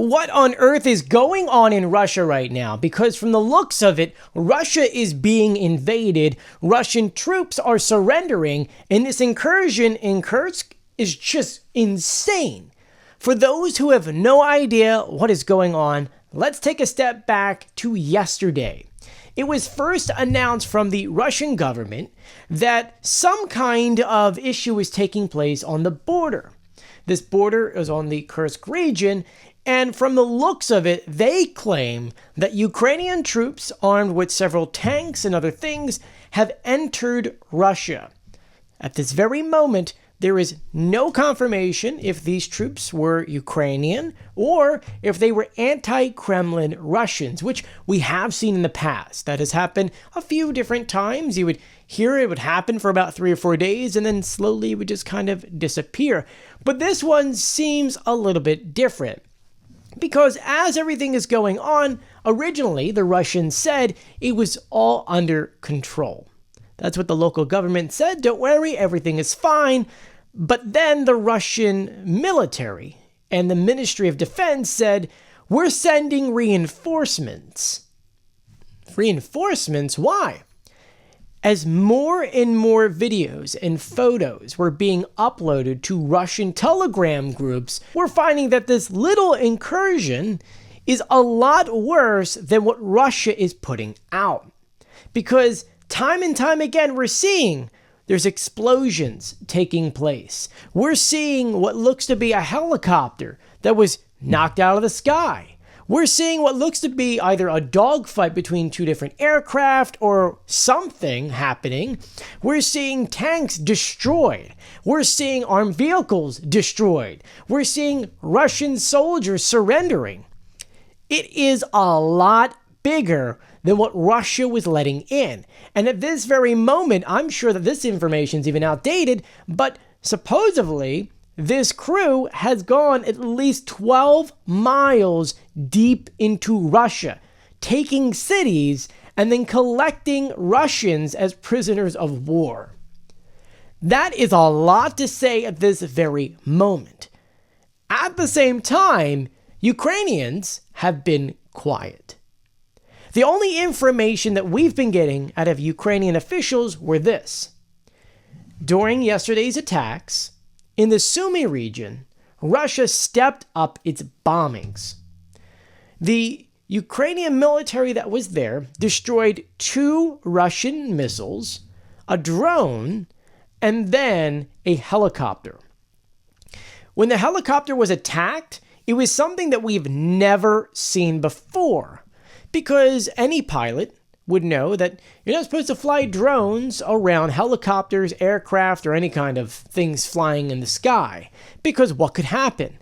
What on earth is going on in Russia right now? Because from the looks of it, Russia is being invaded, Russian troops are surrendering, and this incursion in Krsk is just insane. For those who have no idea what is going on, let's take a step back to yesterday. It was first announced from the Russian government that some kind of issue is taking place on the border. This border is on the Kursk region, and from the looks of it, they claim that Ukrainian troops armed with several tanks and other things have entered Russia. At this very moment, there is no confirmation if these troops were Ukrainian or if they were anti-Kremlin Russians, which we have seen in the past. That has happened a few different times. You would hear it would happen for about 3 or 4 days, and then slowly it would just kind of disappear. But this one seems a little bit different. Because as everything is going on, originally the Russians said it was all under control. That's what the local government said. Don't worry, everything is fine. But then the Russian military and the Ministry of Defense said, we're sending reinforcements. Reinforcements? Why? As more and more videos and photos were being uploaded to Russian Telegram groups, we're finding that this little incursion is a lot worse than what Russia is putting out. Because time and time again, we're seeing there's explosions taking place. We're seeing what looks to be a helicopter that was knocked out of the sky. We're seeing what looks to be either a dogfight between 2 different aircraft or something happening. We're seeing tanks destroyed. We're seeing armed vehicles destroyed. We're seeing Russian soldiers surrendering. It is a lot bigger than what Russia was letting in. And at this very moment, I'm sure that this information is even outdated, but supposedly this crew has gone at least 12 miles deep into Russia, taking cities and then collecting Russians as prisoners of war. That is a lot to say at this very moment. At the same time, Ukrainians have been quiet. The only information that we've been getting out of Ukrainian officials were this. During yesterday's attacks, in the Sumy region, Russia stepped up its bombings. The Ukrainian military that was there destroyed 2 Russian missiles, a drone, and then a helicopter. When the helicopter was attacked, it was something that we've never seen before, because any pilot would know that you're not supposed to fly drones around helicopters, aircraft, or any kind of things flying in the sky. Because what could happen?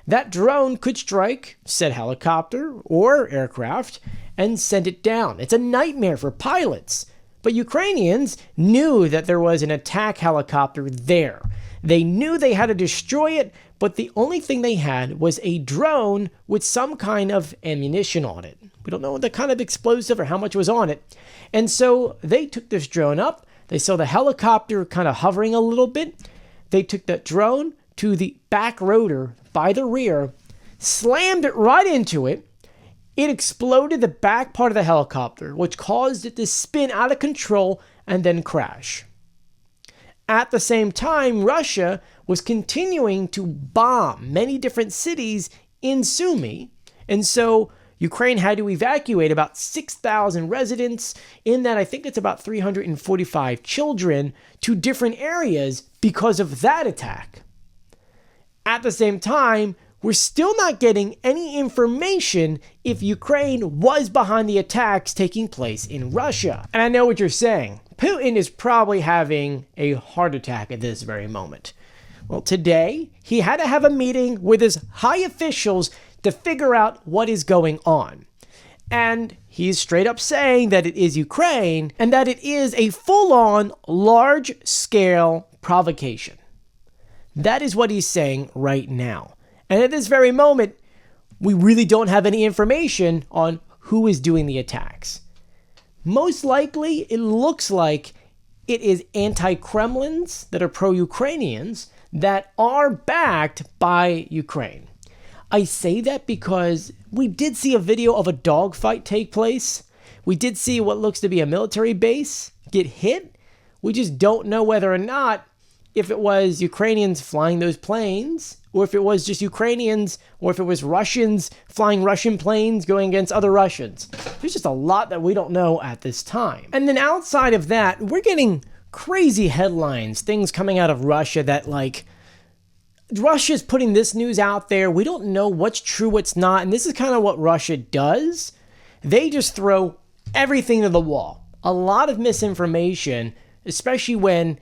That drone could strike said helicopter or aircraft and send it down. It's a nightmare for pilots. But Ukrainians knew that there was an attack helicopter there. They knew they had to destroy it, but the only thing they had was a drone with some kind of ammunition on it. We don't know what the kind of explosive or how much was on it. And so they took this drone up. They saw the helicopter kind of hovering a little bit. They took that drone to the back rotor by the rear, slammed it right into it. It exploded the back part of the helicopter, which caused it to spin out of control and then crash. At the same time, Russia was continuing to bomb many different cities in Sumy, and so Ukraine had to evacuate about 6,000 residents, in that I think it's about 345 children, to different areas because of that attack. At the same time, we're still not getting any information if Ukraine was behind the attacks taking place in Russia. And I know what you're saying. Putin is probably having a heart attack at this very moment. Well, today, he had to have a meeting with his high officials to figure out what is going on. And he's straight up saying that it is Ukraine and that it is a full-on, large-scale provocation. That is what he's saying right now. And at this very moment, we really don't have any information on who is doing the attacks. Most likely, it looks like it is anti-Kremlins that are pro-Ukrainians that are backed by Ukraine. I say that because we did see a video of a dogfight take place. We did see what looks to be a military base get hit. We just don't know whether or not if it was Ukrainians flying those planes, or if it was just Ukrainians, or if it was Russians flying Russian planes going against other Russians. There's just a lot that we don't know at this time. And then outside of that, we're getting crazy headlines, things coming out of Russia that like, Russia's putting this news out there. We don't know what's true, what's not. And this is kind of what Russia does. They just throw everything to the wall. A lot of misinformation, especially when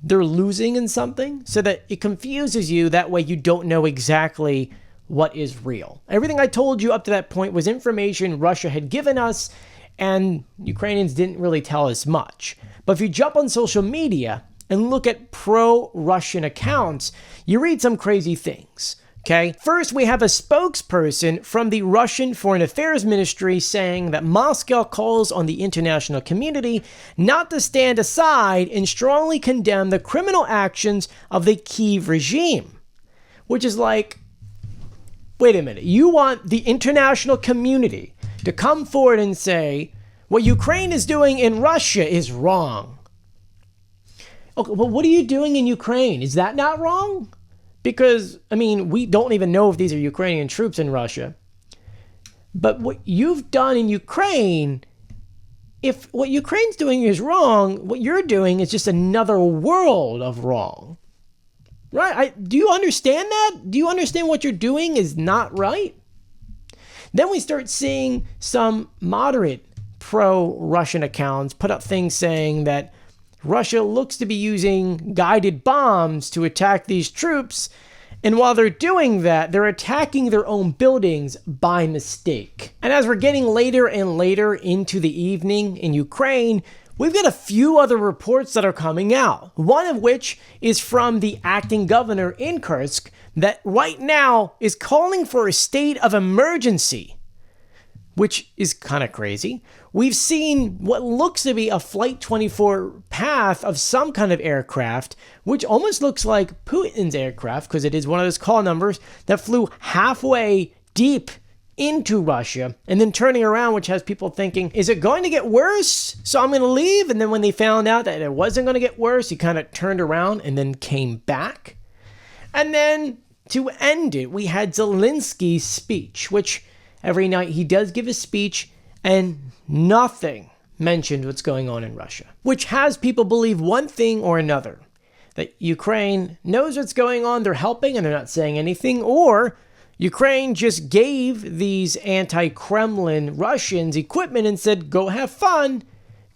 they're losing in something, so that it confuses you. That way you don't know exactly what is real. Everything I told you up to that point was information Russia had given us, and Ukrainians didn't really tell us much. But if you jump on social media and look at pro-Russian accounts, you read some crazy things. Okay, first we have a spokesperson from the Russian Foreign Affairs Ministry saying that Moscow calls on the international community not to stand aside and strongly condemn the criminal actions of the Kyiv regime. Which is like, wait a minute, you want the international community to come forward and say what Ukraine is doing in Russia is wrong. Okay, well, what are you doing in Ukraine? Is that not wrong? Because, I mean, we don't even know if these are Ukrainian troops in Russia. But what you've done in Ukraine, if what Ukraine's doing is wrong, what you're doing is just another world of wrong. Right? Do you understand that? Do you understand what you're doing is not right? Then we start seeing some moderate pro-Russian accounts put up things saying that Russia looks to be using guided bombs to attack these troops, and while they're doing that, they're attacking their own buildings by mistake. And as we're getting later and later into the evening in Ukraine, we've got a few other reports that are coming out, one of which is from the acting governor in Krsk that right now is calling for a state of emergency, which is kind of crazy. We've seen what looks to be a Flight 24 path of some kind of aircraft, which almost looks like Putin's aircraft, because it is one of those call numbers that flew halfway deep into Russia and then turning around, which has people thinking, is it going to get worse? So I'm going to leave. And then when they found out that it wasn't going to get worse, he kind of turned around and then came back. And then to end it, we had Zelensky's speech, which every night he does give a speech, and nothing mentioned what's going on in Russia, which has people believe one thing or another, that Ukraine knows what's going on, they're helping and they're not saying anything, or Ukraine just gave these anti-Kremlin Russians equipment and said, go have fun,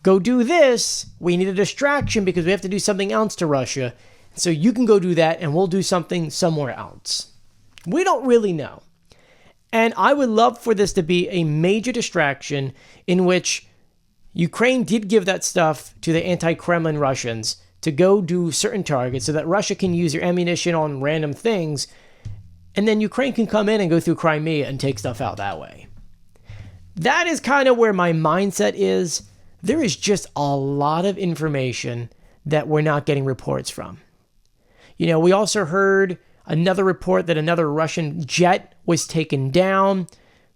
go do this, we need a distraction because we have to do something else to Russia, so you can go do that and we'll do something somewhere else. We don't really know. And I would love for this to be a major distraction in which Ukraine did give that stuff to the anti-Kremlin Russians to go do certain targets so that Russia can use their ammunition on random things. And then Ukraine can come in and go through Crimea and take stuff out that way. That is kind of where my mindset is. There is just a lot of information that we're not getting reports from. You know, we also heard another report that another Russian jet was taken down,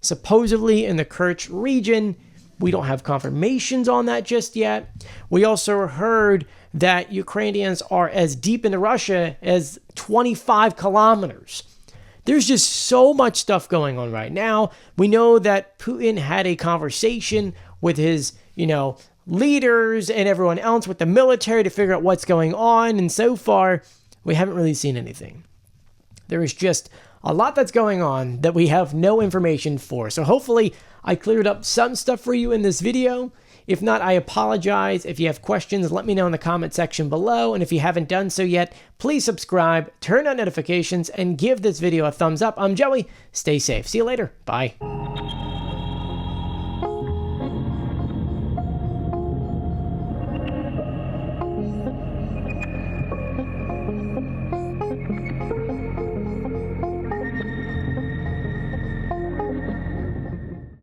supposedly in the Kerch region. We don't have confirmations on that just yet. We also heard that Ukrainians are as deep into Russia as 25 kilometers. There's just so much stuff going on right now. We know that Putin had a conversation with his, leaders and everyone else with the military to figure out what's going on. And so far, we haven't really seen anything. There is just a lot that's going on that we have no information for. So hopefully I cleared up some stuff for you in this video. If not, I apologize. If you have questions, let me know in the comment section below. And if you haven't done so yet, please subscribe, turn on notifications, and give this video a thumbs up. I'm Joey. Stay safe. See you later. Bye.